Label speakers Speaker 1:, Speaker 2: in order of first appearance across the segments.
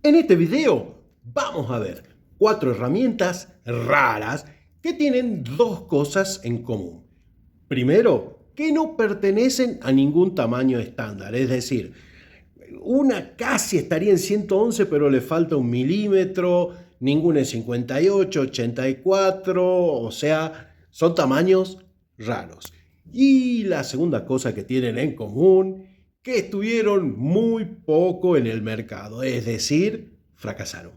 Speaker 1: En este video vamos a ver 4 herramientas raras que tienen 2 cosas en común. Primero, que no pertenecen a ningún tamaño estándar, es decir, una casi estaría en 111 pero le falta 1 milímetro, ninguna en 58, 84, o sea, son tamaños raros. Y la segunda cosa que tienen en común, que estuvieron muy poco en el mercado, es decir, fracasaron.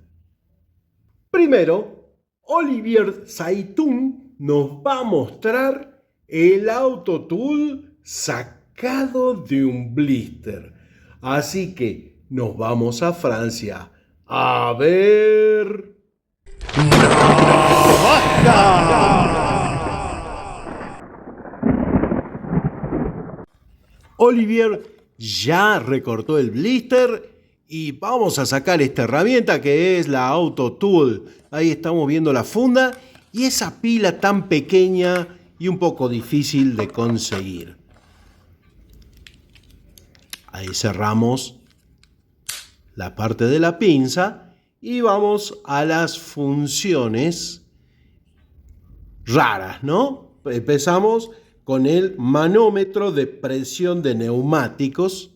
Speaker 1: Primero, Olivier Zaitoun nos va a mostrar el Autotool sacado de un blister. Así que nos vamos a Francia. A ver... Olivier ya recortó el blister y vamos a sacar esta herramienta que es la Autotool. Ahí estamos viendo la funda y esa pila tan pequeña y un poco difícil de conseguir. Ahí cerramos la parte de la pinza y vamos a las funciones raras, ¿no? Empezamos con el manómetro de presión de neumáticos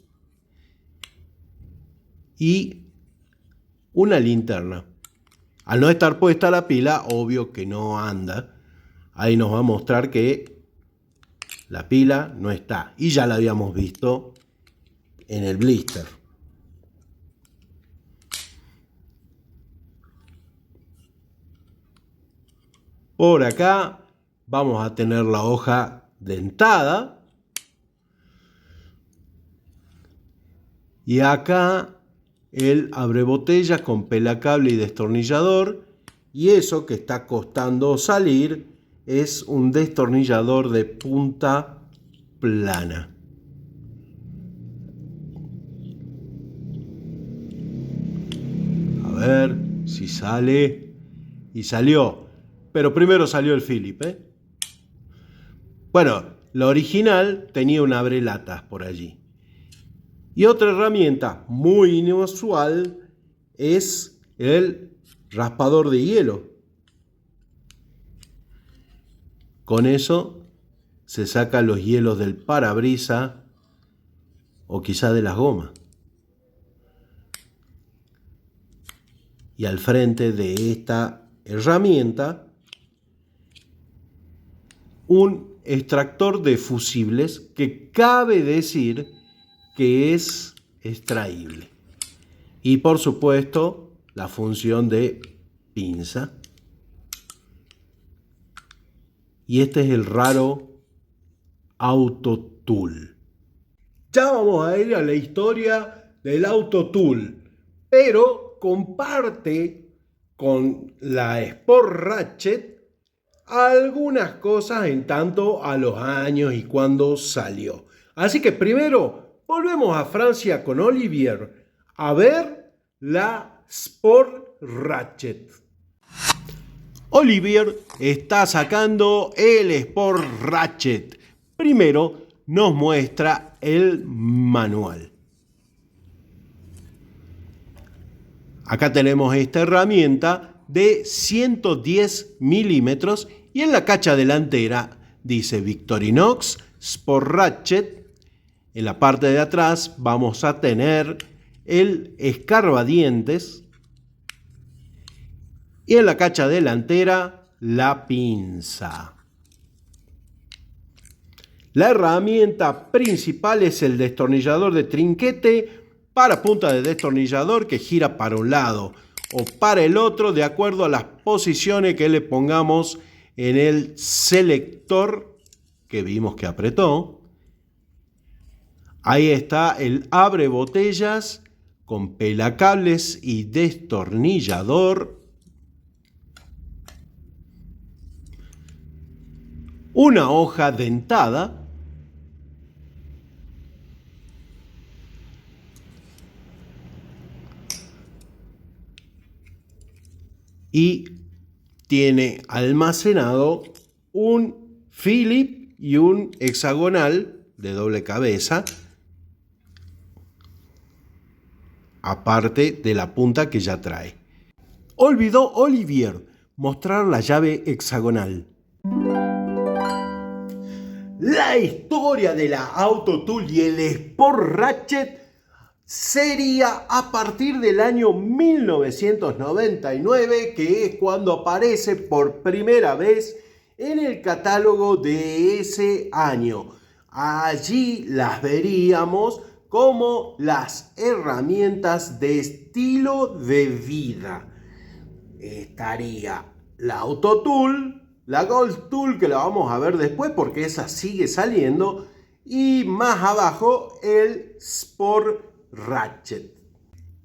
Speaker 1: y una linterna. Al no estar puesta la pila, obvio que no anda. Ahí nos va a mostrar que la pila no está y ya la habíamos visto en el blister. Por acá vamos a tener la hoja dentada y acá el abrebotellas con pelacable y destornillador, y eso que está costando salir es un destornillador de punta plana. A ver si sale. Y salió, pero primero salió el Philip, Bueno, la original tenía un abrelatas por allí. Y otra herramienta muy inusual es el raspador de hielo. Con eso se sacan los hielos del parabrisas o quizá de las gomas. Y al frente de esta herramienta, un extractor de fusibles que cabe decir que es extraíble. Y por supuesto, la función de pinza. Y este es el raro Autotool. Ya vamos a ir a la historia del Autotool, pero comparte con la Sport Ratchet algunas cosas en tanto a los años y cuando salió. Así que primero volvemos a Francia con Olivier a ver la Sport Ratchet. Olivier está sacando el Sport Ratchet. Primero nos muestra el manual. Acá tenemos esta herramienta de 110 milímetros y en la cacha delantera dice Victorinox Sport Ratchet. En la parte de atrás vamos a tener el escarbadientes y en la cacha delantera la pinza. La herramienta principal es el destornillador de trinquete para punta de destornillador que gira para un lado o para el otro de acuerdo a las posiciones que le pongamos en el selector que vimos que apretó. Ahí está el abrebotellas con pelacables y destornillador. Una hoja dentada. Y tiene almacenado un Philip y un hexagonal de doble cabeza. aparte de la punta que ya trae. Olvidó Olivier mostrar la llave hexagonal. La historia de la Autotool y el Sport Ratchet sería a partir del año 1999, que es cuando aparece por primera vez en el catálogo de ese año. Allí las veríamos como las herramientas de estilo de vida. Estaría la Autotool, la Golf Tool, que la vamos a ver después porque esa sigue saliendo, y más abajo el Sport Ratchet.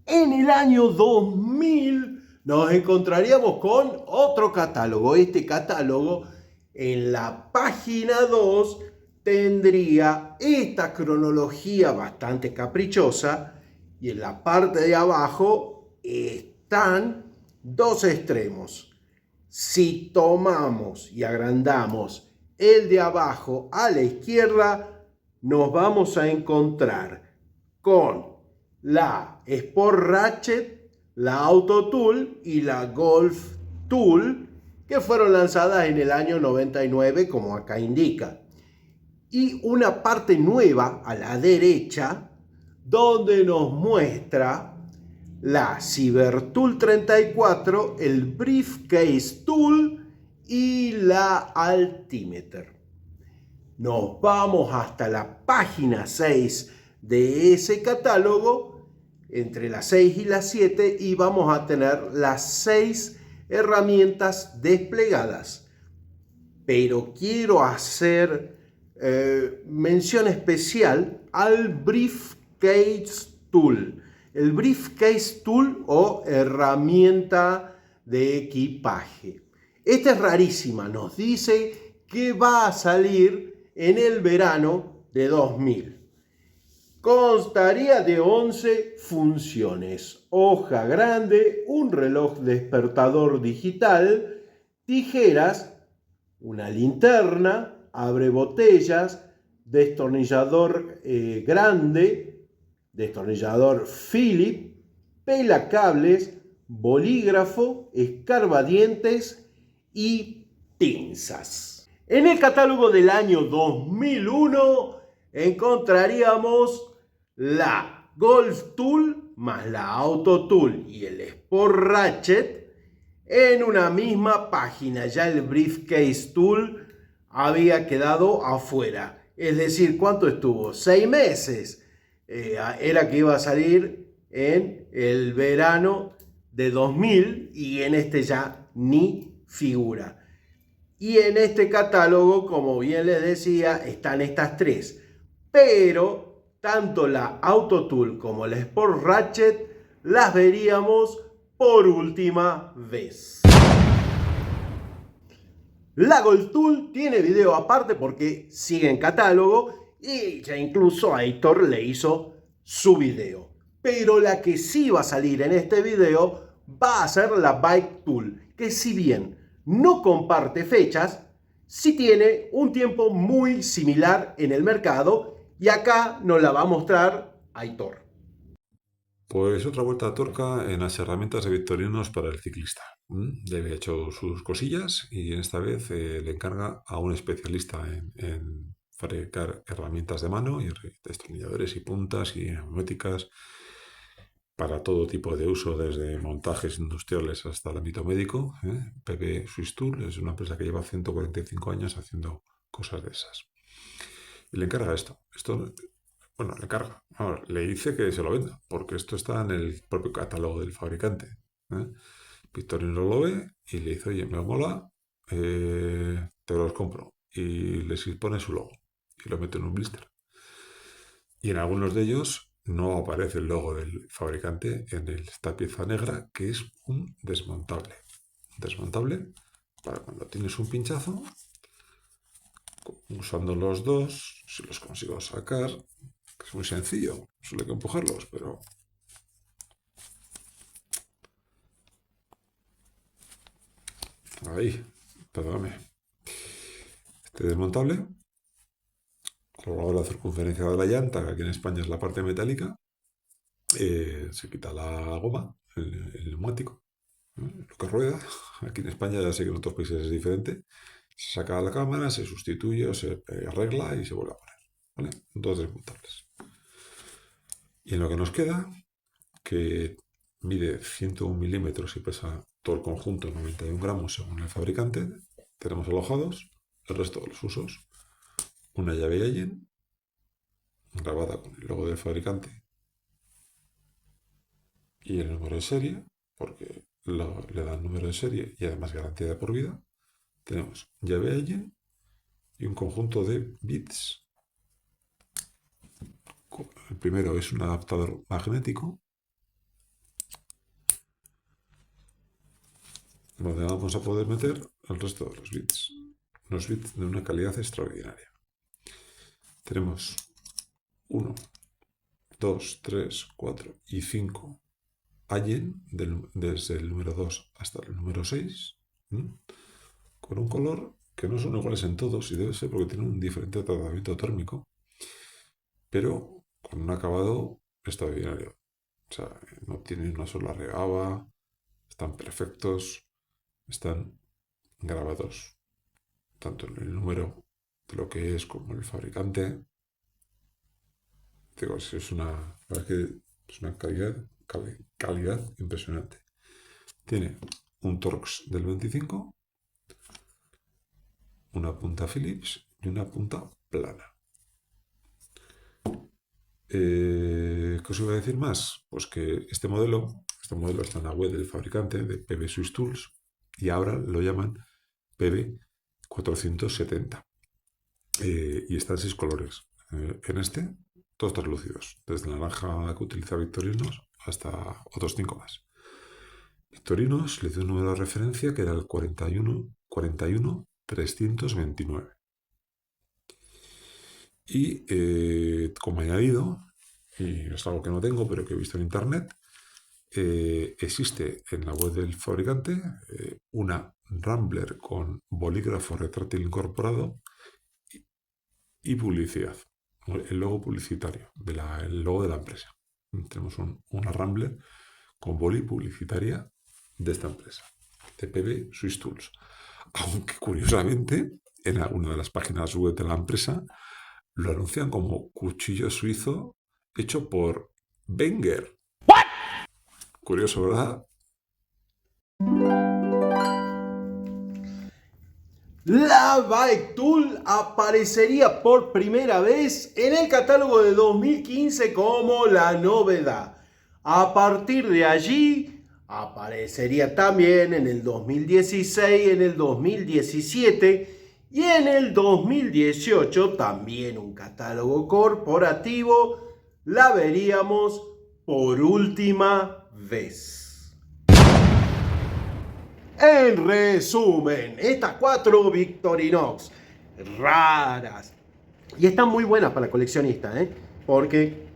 Speaker 1: En el año 2000 nos encontraríamos con otro catálogo. Este catálogo en la página 2 tendría esta cronología bastante caprichosa y en la parte de abajo están dos extremos. Si tomamos y agrandamos el de abajo a la izquierda, nos vamos a encontrar con la Sport Ratchet, la Autotool y la Golf Tool, que fueron lanzadas en el año 99, como acá indica. Y una parte nueva a la derecha, donde nos muestra la Cybertool 34, el Briefcase Tool y la Altimeter. Nos vamos hasta la página 6 de ese catálogo, entre las 6 y las 7, y vamos a tener las 6 herramientas desplegadas. Pero quiero hacer mención especial al Briefcase Tool. El Briefcase Tool o herramienta de equipaje. Esta es rarísima, nos dice que va a salir en el verano de 2000. Constaría de 11 funciones: hoja grande, un reloj despertador digital, tijeras, una linterna, abre botellas, destornillador grande, destornillador Phillips, pelacables, bolígrafo, escarbadientes y pinzas. En el catálogo del año 2001 encontraríamos la Golf Tool más la Autotool y el Sport Ratchet en una misma página. Ya el Briefcase Tool había quedado afuera. Es decir, ¿cuánto estuvo? 6 meses. Era que iba a salir en el verano de 2000 y en este ya ni figura. Y en este catálogo, como bien les decía, están estas tres. Pero tanto la Autotool como la Sport Ratchet las veríamos por última vez. La Golf Tool tiene video aparte porque sigue en catálogo y ya incluso Aitor le hizo su video. Pero la que sí va a salir en este video va a ser la Bike Tool, que si bien no comparte fechas, sí tiene un tiempo muy similar en el mercado y acá nos la va a mostrar Aitor.
Speaker 2: Pues otra vuelta de tuerca en las herramientas de Victorinos para el ciclista. Le había hecho sus cosillas y esta vez le encarga a un especialista en fabricar herramientas de mano y destornilladores y puntas y neumáticas para todo tipo de uso, desde montajes industriales hasta el ámbito médico. PP Swiss Tool es una empresa que lleva 145 años haciendo cosas de esas. Y le encarga esto. Bueno, le carga. Ahora, le dice que se lo venda, porque esto está en el propio catálogo del fabricante. Victorino lo ve y le dice, oye, me mola, te los compro. Y les pone su logo y lo mete en un blister. Y en algunos de ellos no aparece el logo del fabricante en esta pieza negra, que es un desmontable. Desmontable para cuando tienes un pinchazo, usando los dos, si los consigo sacar. Es muy sencillo, solo hay que empujarlos, pero... Ahí, perdóname. Este desmontable, a lo largo de la circunferencia de la llanta, que aquí en España es la parte metálica, Se quita la goma, el neumático, lo que rueda. Aquí en España, ya sé que en otros países es diferente. Se saca la cámara, se sustituye o se arregla y se vuelve a poner. ¿Vale? Dos desmontables. Y en lo que nos queda, que mide 101 milímetros y pesa todo el conjunto 91 gramos según el fabricante, tenemos alojados el resto de los usos. Una llave Allen grabada con el logo del fabricante y el número de serie, porque le dan número de serie y además garantía de por vida. Tenemos llave Allen y un conjunto de bits. El primero es un adaptador magnético donde vamos a poder meter el resto de los bits. Unos bits de una calidad extraordinaria. Tenemos 1, 2, 3, 4 y 5 Allen desde el número 2 hasta el número 6, con un color que no son iguales en todos y debe ser porque tienen un diferente tratamiento térmico, pero con un acabado extraordinario. O sea, no tienen una sola regaba, están perfectos, están grabados tanto en el número de lo que es como el fabricante. Digo, es una, la verdad que es una calidad impresionante. Tiene un Torx del 25, una punta Phillips y una punta plana. ¿Qué os iba a decir más? Pues que este modelo está en la web del fabricante de PB Swiss Tools y ahora lo llaman PB 470 y está en 6 colores. En este, todos translúcidos, desde el naranja que utiliza Victorinos hasta otros 5 más. Victorinos le dio un número de referencia que era el 41 329. Y como añadido, y es algo que no tengo pero que he visto en internet, existe en la web del fabricante una Rambler con bolígrafo retráctil incorporado y publicidad, el logo publicitario, el logo de la empresa. Tenemos una Rambler con boli publicitaria de esta empresa, de PB Swiss Tools. Aunque curiosamente, en alguna de las páginas web de la empresa lo anuncian como cuchillo suizo hecho por Wenger. Curioso, ¿verdad?
Speaker 1: La Bike Tool aparecería por primera vez en el catálogo de 2015 como la novedad. A partir de allí aparecería también en el 2016, en el 2017 y en el 2018 también un catálogo corporativo. La veríamos por última vez. En resumen, estas 4 Victorinox raras y están muy buenas para coleccionistas, porque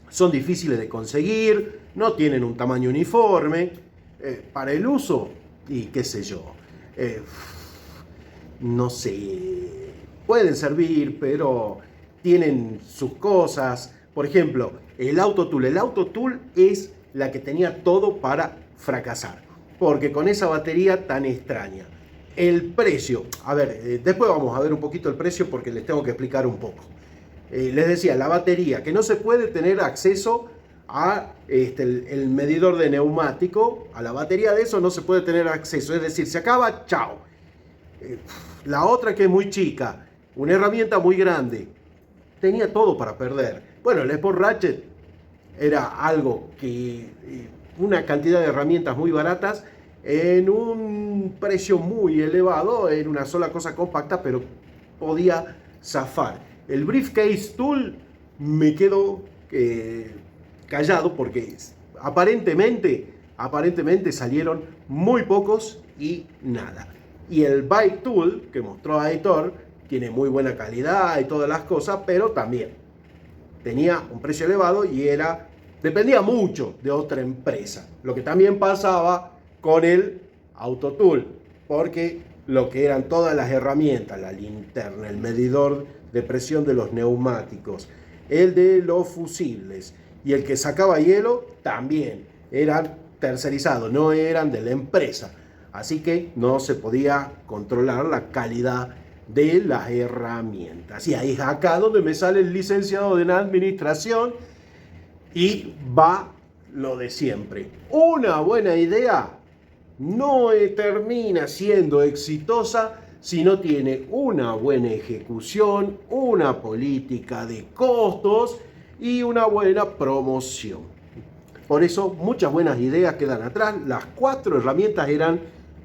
Speaker 1: son difíciles de conseguir, no tienen un tamaño uniforme, para el uso y qué sé yo, no sé, pueden servir, pero tienen sus cosas. Por ejemplo, el Autotool. El Autotool es la que tenía todo para fracasar, porque con esa batería tan extraña. El precio, a ver, después vamos a ver un poquito el precio porque les tengo que explicar un poco. Les decía, la batería, que no se puede tener acceso a el medidor de neumático, a la batería de eso no se puede tener acceso, es decir, se acaba, chao. La otra, que es muy chica, una herramienta muy grande, tenía todo para perder. Bueno, el Sport Ratchet era algo que, una cantidad de herramientas muy baratas en un precio muy elevado, en una sola cosa compacta, pero podía zafar. El Briefcase Tool me quedo callado porque aparentemente salieron muy pocos y nada. Y el Bike Tool que mostró Aitor tiene muy buena calidad y todas las cosas, pero también tenía un precio elevado y dependía mucho de otra empresa. Lo que también pasaba con el Autotool, porque lo que eran todas las herramientas, la linterna, el medidor de presión de los neumáticos, el de los fusibles y el que sacaba hielo también eran tercerizados, no eran de la empresa. Así que no se podía controlar la calidad de las herramientas. Y ahí es acá donde me sale el licenciado en administración y va lo de siempre. Una buena idea no termina siendo exitosa si no tiene una buena ejecución, una política de costos y una buena promoción. Por eso muchas buenas ideas quedan atrás. Las 4 herramientas eran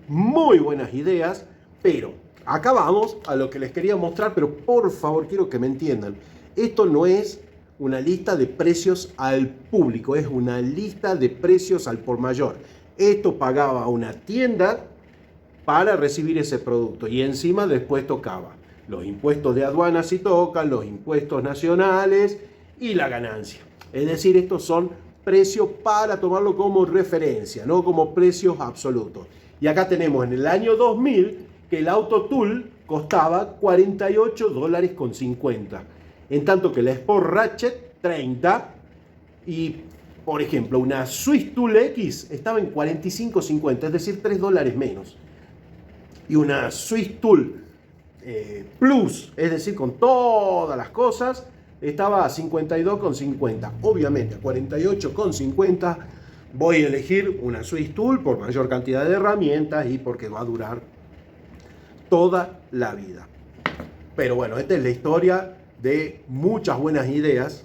Speaker 1: muy buenas ideas, pero acá vamos a lo que les quería mostrar, pero por favor quiero que me entiendan. Esto no es una lista de precios al público, es una lista de precios al por mayor. Esto pagaba una tienda para recibir ese producto y encima después tocaba los impuestos de aduana si tocan, los impuestos nacionales y la ganancia. Es decir, estos son precios para tomarlo como referencia, no como precios absolutos. Y acá tenemos en el año 2000 que el Auto Tool costaba $48.50, en tanto que la Sport Ratchet 30 y, por ejemplo, una Swiss Tool X estaba en $45.50, es decir, $3 menos. Y una Swiss Tool Plus, es decir, con todas las cosas, estaba a $52.50. Obviamente, a $48.50 voy a elegir una Swiss Tool por mayor cantidad de herramientas y porque va a durar toda la vida. Pero bueno, esta es la historia de muchas buenas ideas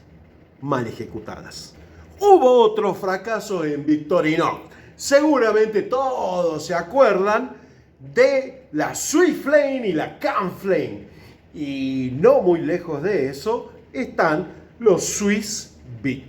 Speaker 1: mal ejecutadas. Hubo otro fracaso en Victorinox. Seguramente todos se acuerdan de la Swissflame y la Camflame. Y no muy lejos de eso están los Swiss Bit.